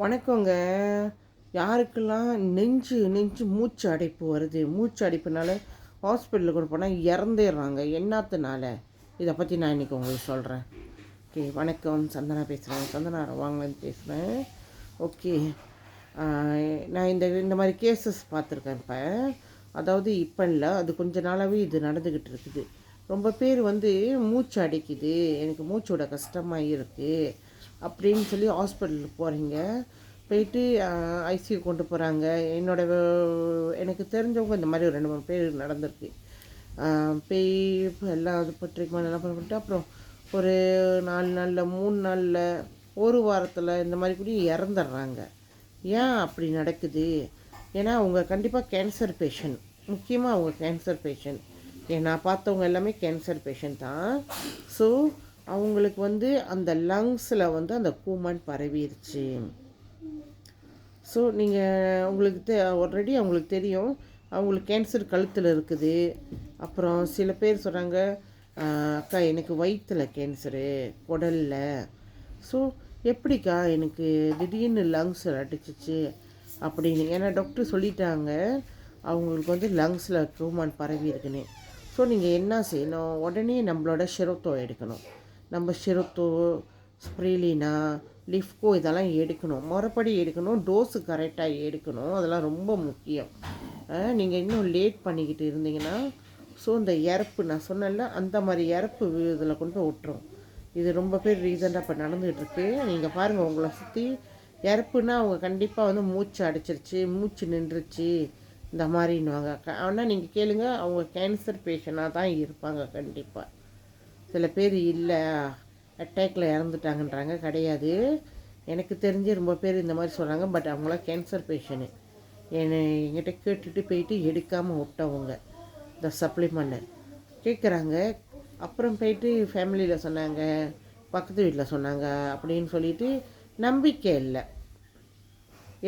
வணக்கங்க. யாருக்கெல்லாம் நெஞ்சு நெஞ்சு மூச்சு அடைப்பு வருது, மூச்சு அடைப்புனால ஹாஸ்பிட்டலுக்கு கூட போனால் இறந்துடுறாங்க, என்னத்துனால? இதை பற்றி நான் இன்றைக்கி உங்களுக்கு சொல்கிறேன். ஓகே, வணக்கம். சந்தனா பேசுகிறேன். சந்தனா வாங்கலேருந்து பேசுகிறேன். ஓகே, நான் இந்த இந்த மாதிரி கேசஸ் பார்த்துருக்கேன். அதாவது இப்போ இல்லை, அது கொஞ்ச நாளாகவே இது நடந்துக்கிட்டு இருக்குது. ரொம்ப பேர் மூச்சு அடைக்குது, எனக்கு மூச்சோட கஷ்டமாக இருக்குது அப்படின்னு சொல்லி ஹாஸ்பிட்டலுக்கு போகிறீங்க. போயிட்டு ஐசியூ கொண்டு போகிறாங்க. எனக்கு தெரிஞ்சவங்க இந்த மாதிரி ஒரு 2-3 பேர் நடந்திருக்கு. பேய் எல்லாம் இது ட்ரீட்மெண்ட் எல்லாம் பண்ணிட்டு அப்புறம் ஒரு 4 நாளில் 3 நாளில் 1 வாரத்தில் இந்த மாதிரி கூட இறந்துடுறாங்க. ஏன் அப்படி நடக்குது? ஏன்னா அவங்க கண்டிப்பாக கேன்சர் பேஷண்ட், முக்கியமாக அவங்க கேன்சர் பேஷண்ட். நான் பார்த்தவங்க எல்லாமே கேன்சர் பேஷண்ட் தான். ஸோ அவங்களுக்கு அந்த லங்ஸில் அந்த கூமன் பரவிடுச்சு. ஸோ உங்களுக்கு ஆல்ரெடி அவங்களுக்கு தெரியும் அவங்களுக்கு கேன்சர் கழுத்தில் இருக்குது. அப்புறம் சில பேர் சொல்கிறாங்க, அக்கா எனக்கு வயிற்றில் கேன்சரு, குடலில். ஸோ எப்படிக்கா எனக்கு திடீர்னு லங்ஸில் அடிச்சிச்சு அப்படின்னு? ஏன்னா டாக்டர் சொல்லிட்டாங்க அவங்களுக்கு லங்ஸில் கூமான் பரவி இருக்குன்னு. ஸோ நீங்கள் என்ன செய்யணும்? உடனே நம்மளோட ஷெரோத்தோ எடுக்கணும். நம்ம ஷெரோத்தோ, ஸ்ப்ரீலினா, லிஃப்கோ இதெல்லாம் எடுக்கணும். முறைப்படி எடுக்கணும். டோஸு கரெக்டாக எடுக்கணும். அதெல்லாம் ரொம்ப முக்கியம். நீங்கள் இன்னும் லேட் பண்ணிக்கிட்டு இருந்தீங்கன்னா இந்த இறப்பு நான் சொன்னேன்ல, அந்த மாதிரி இறப்பு இதில் கொண்டு போய் விட்டுரும். இது ரொம்ப பேர் ரீசெண்டாக இப்போ நடந்துகிட்ருக்கு. நீங்கள் பாருங்கள், உங்களை சுற்றி இறப்புனா அவங்க கண்டிப்பாக மூச்சு அடைச்சிருச்சு, மூச்சு நின்றுச்சு இந்த மாதிரின்னுவாங்க. ஆனால் நீங்கள் கேளுங்க, அவங்க கேன்சர் பேஷண்ட்டாக தான் இருப்பாங்க கண்டிப்பாக. சில பேர் இல்லை அட்டாக்கில் இறந்துட்டாங்கன்றாங்க. கிடையாது, எனக்கு தெரிஞ்சு ரொம்ப பேர் இந்த மாதிரி சொல்கிறாங்க. பட் அவங்களாம் கேன்சர் பேஷண்ட்டு. என்கிட்ட கேட்டுட்டு போயிட்டு எடுக்காமல் விட்டவங்க இந்த சப்ளிமெண்ட்டு கேட்குறாங்க. அப்புறம் போயிட்டு ஃபேமிலியில் சொன்னாங்க, பக்கத்து வீட்டில் சொன்னாங்க அப்படின்னு சொல்லிட்டு நம்பிக்கை இல்லை.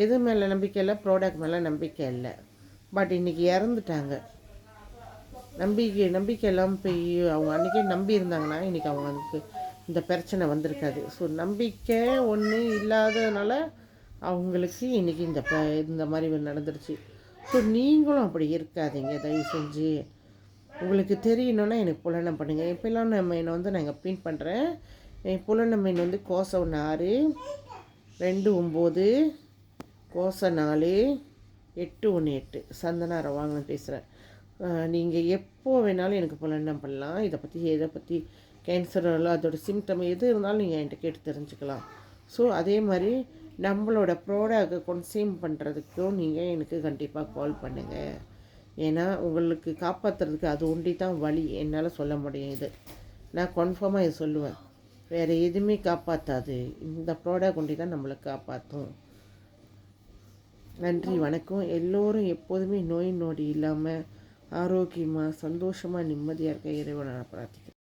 எது மேலே நம்பிக்கை இல்லை? ப்ராடக்ட் மேலே நம்பிக்கை இல்லை. பட் இன்றைக்கி இறந்துட்டாங்க. நம்பிக்கை இல்லாமல் போய் அவங்க அன்றைக்கே நம்பி இருந்தாங்கன்னா இன்றைக்கி அவங்களுக்கு இந்த பிரச்சனை வந்திருக்காது. ஸோ நம்பிக்கை ஒன்று இல்லாததுனால அவங்களுக்கு இன்றைக்கி இந்த மாதிரி நடந்துருச்சு. ஸோ நீங்களும் அப்படி இருக்காதீங்க தயவு செஞ்சு. உங்களுக்கு தெரியணுன்னா எனக்கு புலனம் பண்ணுங்கள். என் புலன மீன் நான் இங்கே பின் பண்ணுறேன். என் புலன மீன் கோசம் 6 29 கோசம் 4 818 சந்தனா வாங்கன்னு பேசுகிறேன். நீங்கள் எப்போ வேணாலும் எனக்கு புலனம் பண்ணலாம். எதை பற்றி கேன்சரில் அதோடய சிம்டம் எது இருந்தாலும் நீங்கள் என்கிட்ட கேட்டு தெரிஞ்சுக்கலாம். ஸோ அதே மாதிரி நம்மளோட ப்ராடக்டை கன்சியூம் பண்ணுறதுக்கும் நீங்கள் எனக்கு கண்டிப்பாக கால் பண்ணுங்கள். ஏன்னா உங்களுக்கு காப்பாற்றுறதுக்கு அது ஒண்டி தான் வழி என்னால் சொல்ல முடியும். இது நான் கன்ஃபார்மாக இது சொல்லுவேன். வேறு எதுவுமே காப்பாற்றாது. இந்த ப்ராடக்ட் ஒண்டி தான் நம்மளை காப்பாற்றும். நன்றி, வணக்கம். எல்லோரும் எப்போதுமே நோய் நொடி இல்லாமல் ஆரோக்கியமாக சந்தோஷமாக நிம்மதியாக இருக்க இறைவனை பிரார்த்திக்கிறேன்.